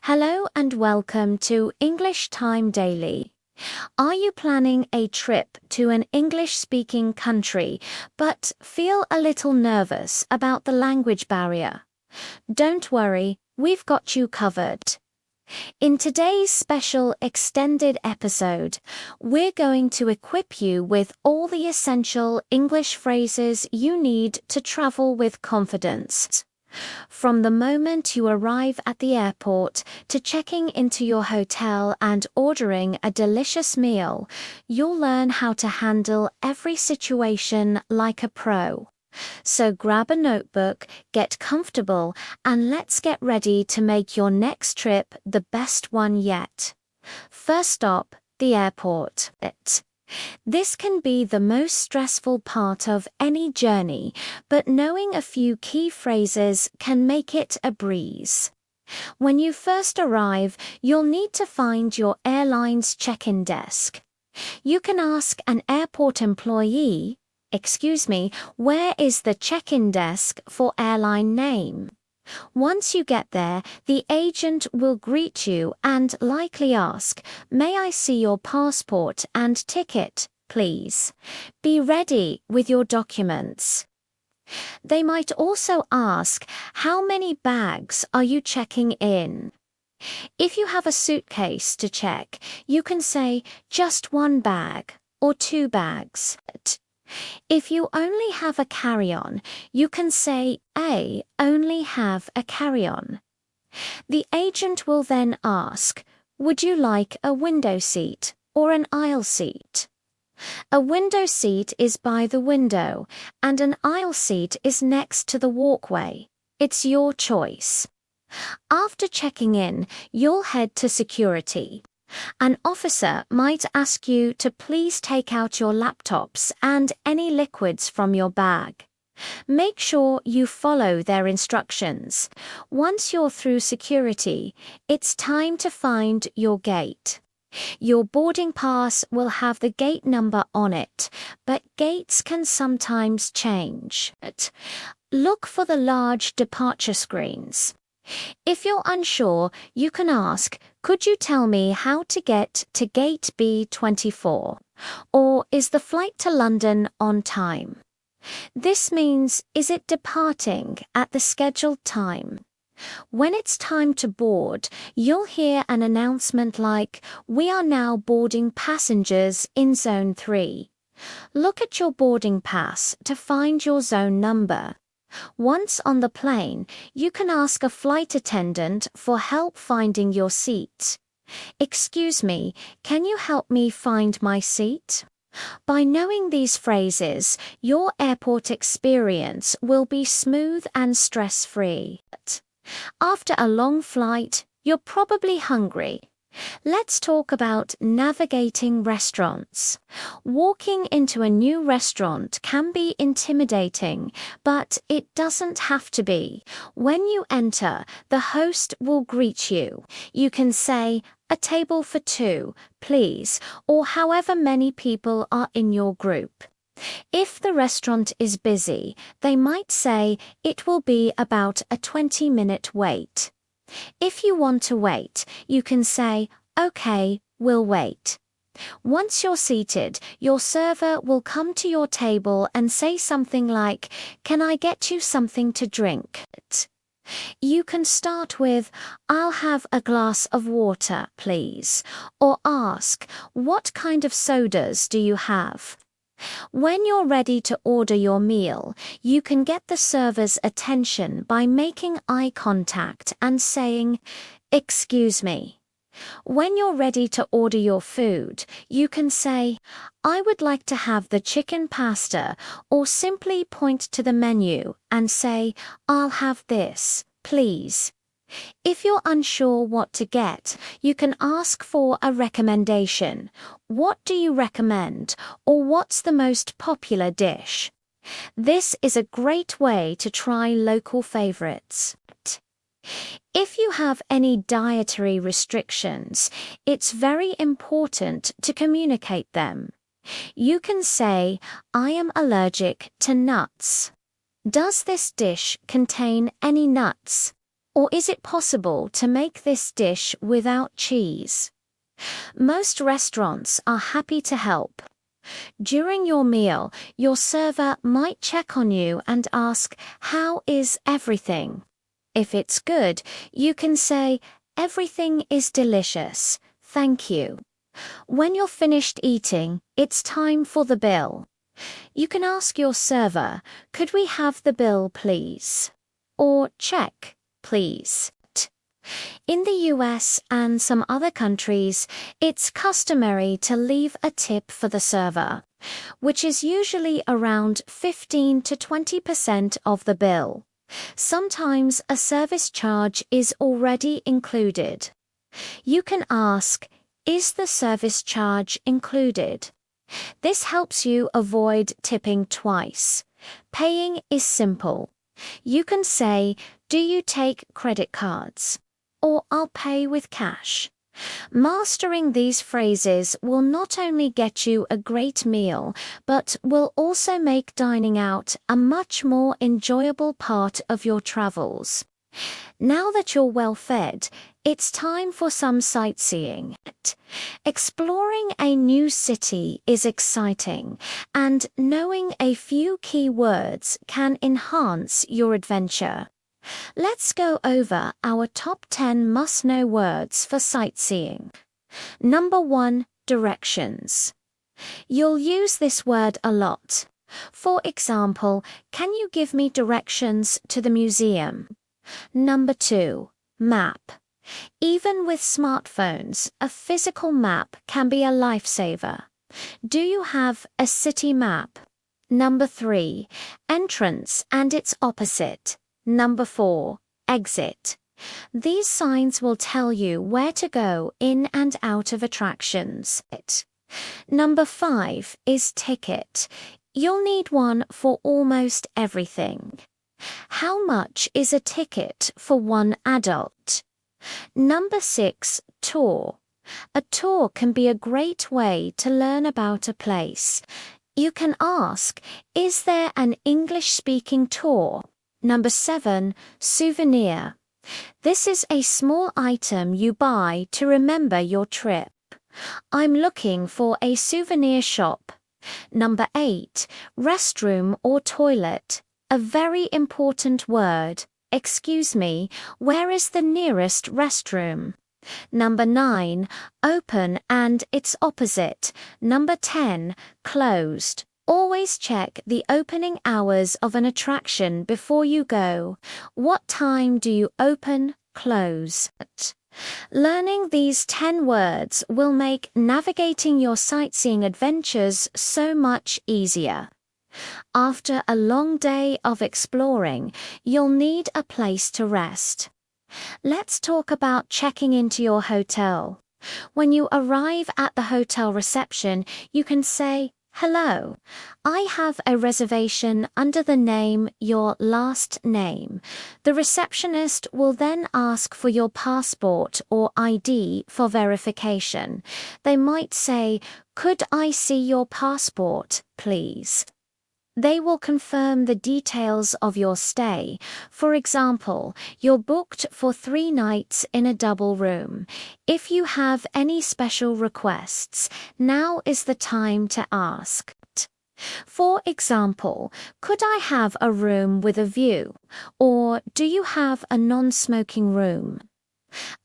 Hello and welcome to English Time Daily. Are you planning a trip to an English-speaking country but feel a little nervous about the language barrier? Don't worry, we've got you covered. In today's special extended episode, we're going to equip you with all the essential English phrases you need to travel with confidence. From the moment you arrive at the airport to checking into your hotel and ordering a delicious meal, you'll learn how to handle every situation like a pro. So grab a notebook, get comfortable, and let's get ready to make your next trip the best one yet. First stop, the airport. This can be the most stressful part of any journey, but knowing a few key phrases can make it a breeze. When you first arrive, you'll need to find your airline's check-in desk. You can ask an airport employee, "Excuse me, where is the check-in desk for airline name?" Once you get there, the agent will greet you and likely ask, "May I see your passport and ticket, please?" Be ready with your documents. They might also ask, "How many bags are you checking in?" If you have a suitcase to check, you can say, "Just one bag" or "2 bags." If you only have a carry-on, you can say, "I only have a carry-on." The agent will then ask, "Would you like a window seat or an aisle seat?" A window seat is by the window, and an aisle seat is next to the walkway. It's your choice. After checking in, you'll head to security. An officer might ask you to please take out your laptops and any liquids from your bag. Make sure you follow their instructions. Once you're through security, it's time to find your gate. Your boarding pass will have the gate number on it, but gates can sometimes change. Look for the large departure screens. If you're unsure, you can ask, "Could you tell me how to get to gate B24? Or is the flight to London on time?" This means, is it departing at the scheduled time? When it's time to board, you'll hear an announcement like, "We are now boarding passengers in Zone 3. Look at your boarding pass to find your zone number. Once on the plane, you can ask a flight attendant for help finding your seat. "Excuse me, can you help me find my seat?" By knowing these phrases, your airport experience will be smooth and stress-free. After a long flight, you're probably hungry. Let's talk about navigating restaurants. Walking into a new restaurant can be intimidating, but it doesn't have to be. When you enter, the host will greet you. You can say, "A table for 2, please," or however many people are in your group. If the restaurant is busy, they might say, "It will be about a 20-minute wait." If you want to wait, you can say, "Okay, we'll wait." Once you're seated, your server will come to your table and say something like, "Can I get you something to drink?" You can start with, "I'll have a glass of water, please," or ask, "What kind of sodas do you have?" When you're ready to order your meal, you can get the server's attention by making eye contact and saying, "Excuse me." When you're ready to order your food, you can say, "I would like to have the chicken pasta," or simply point to the menu and say, "I'll have this, please." If you're unsure what to get, you can ask for a recommendation. "What do you recommend?" or "What's the most popular dish?" This is a great way to try local favorites. If you have any dietary restrictions, it's very important to communicate them. You can say, "I am allergic to nuts." "Does this dish contain any nuts?" Or is it possible to make this dish without cheese? Most restaurants are happy to help. During your meal, your server might check on you and ask, "How is everything?" If it's good, you can say, "Everything is delicious, thank you." When you're finished eating, it's time for the bill. You can ask your server, "Could we have the bill, please?" Or check, please. In the US and some other countries, it's customary to leave a tip for the server, which is usually around 15 to 20% of the bill. Sometimes a service charge is already included. You can ask, "Is the service charge included?" This helps you avoid tipping twice. Paying is simple. You can say, "Do you take credit cards?" Or "I'll pay with cash." Mastering these phrases will not only get you a great meal, but will also make dining out a much more enjoyable part of your travels. Now that you're well fed, it's time for some sightseeing. Exploring a new city is exciting, and knowing a few key words can enhance your adventure. Let's go over our top 10 must-know words for sightseeing. Number 1, directions. You'll use this word a lot. For example, "Can you give me directions to the museum?" Number 2, map. Even with smartphones, a physical map can be a lifesaver. Do you have a city map? Number 3, entrance and its opposite. Number 4, exit. These signs will tell you where to go in and out of attractions. Number 5 is ticket. You'll need one for almost everything. How much is a ticket for one adult? Number 6, tour. A tour can be a great way to learn about a place. You can ask, "Is there an English-speaking tour?" Number 7, souvenir. This is a small item you buy to remember your trip. "I'm looking for a souvenir shop." Number 8, restroom or toilet. A very important word. "Excuse me, where is the nearest restroom?" Number 9, open and its opposite. Number 10, closed. Always check the opening hours of an attraction before you go. What time do you open, close? Learning these 10 words will make navigating your sightseeing adventures so much easier. After a long day of exploring, you'll need a place to rest. Let's talk about checking into your hotel. When you arrive at the hotel reception, you can say, "Hello, I have a reservation under the name, your last name." The receptionist will then ask for your passport or ID for verification. They might say, "Could I see your passport, please?" They will confirm the details of your stay. For example, you're booked for 3 nights in a double room. If you have any special requests, now is the time to ask. For example, "Could I have a room with a view?" Or "Do you have a non-smoking room?"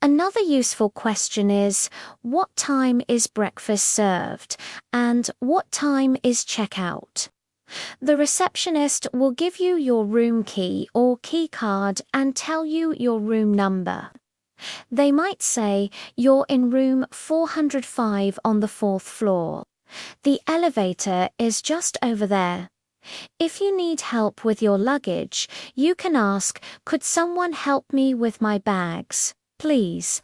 Another useful question is, "What time is breakfast served?" and "What time is checkout?" The receptionist will give you your room key or key card and tell you your room number. They might say, "You're in room 405 on the 4th floor. The elevator is just over there." If you need help with your luggage, you can ask, "Could someone help me with my bags, please?"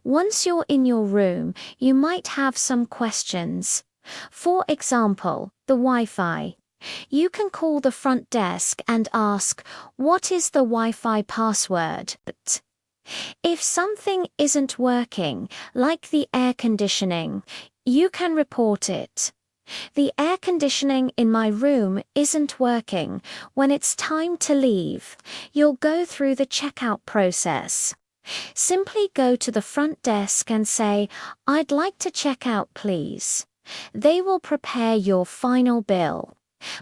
Once you're in your room, you might have some questions. For example, the Wi-Fi. You can call the front desk and ask, "What is the Wi-Fi password?" If something isn't working, like the air conditioning, you can report it. The air conditioning in my room isn't working. When it's time to leave, you'll go through the checkout process. Simply go to the front desk and say, "I'd like to check out, please." They will prepare your final bill.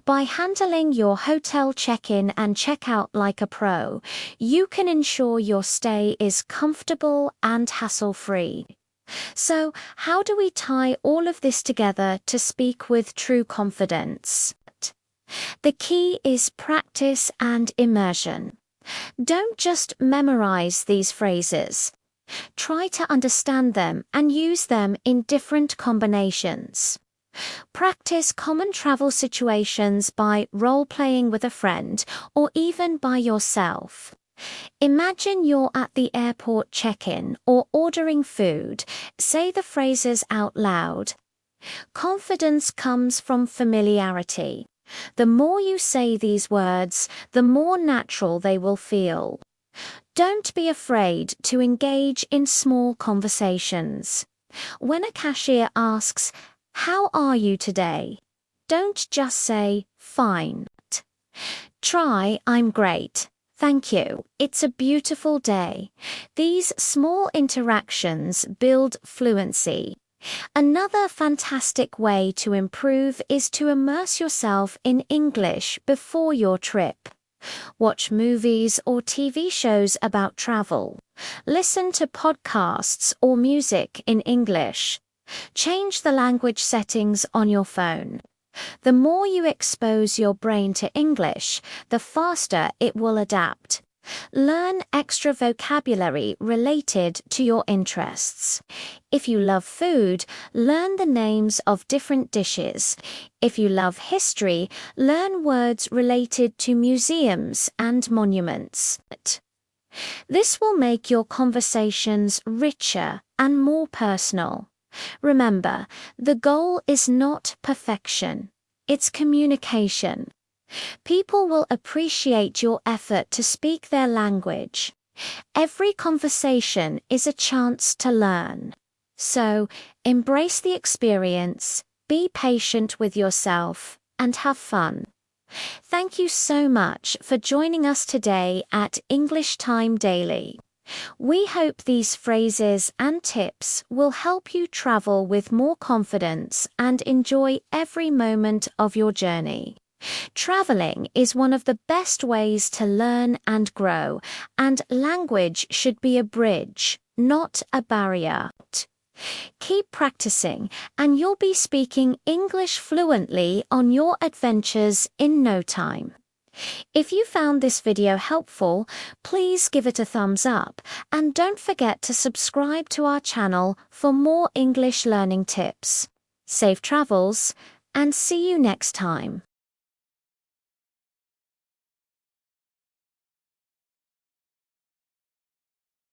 By handling your hotel check-in and check-out like a pro, you can ensure your stay is comfortable and hassle-free. So, how do we tie all of this together to speak with true confidence? The key is practice and immersion. Don't just memorize these phrases. Try to understand them and use them in different combinations. Practice common travel situations by role-playing with a friend or even by yourself. Imagine you're at the airport check-in or ordering food. Say the phrases out loud. Confidence comes from familiarity. The more you say these words, the more natural they will feel. Don't be afraid to engage in small conversations. When a cashier asks, "How are you today?" don't just say, "Fine." Try, "I'm great. Thank you. It's a beautiful day." These small interactions build fluency. Another fantastic way to improve is to immerse yourself in English before your trip. Watch movies or TV shows about travel. Listen to podcasts or music in English. Change the language settings on your phone. The more you expose your brain to English, the faster it will adapt. Learn extra vocabulary related to your interests. If you love food, learn the names of different dishes. If you love history, learn words related to museums and monuments. This will make your conversations richer and more personal. Remember, the goal is not perfection, it's communication. People will appreciate your effort to speak their language. Every conversation is a chance to learn. So, embrace the experience, be patient with yourself, and have fun. Thank you so much for joining us today at English Time Daily. We hope these phrases and tips will help you travel with more confidence and enjoy every moment of your journey. Traveling is one of the best ways to learn and grow, and language should be a bridge, not a barrier. Keep practicing, and you'll be speaking English fluently on your adventures in no time. If you found this video helpful, please give it a thumbs up, and don't forget to subscribe to our channel for more English learning tips. Safe travels, and see you next time.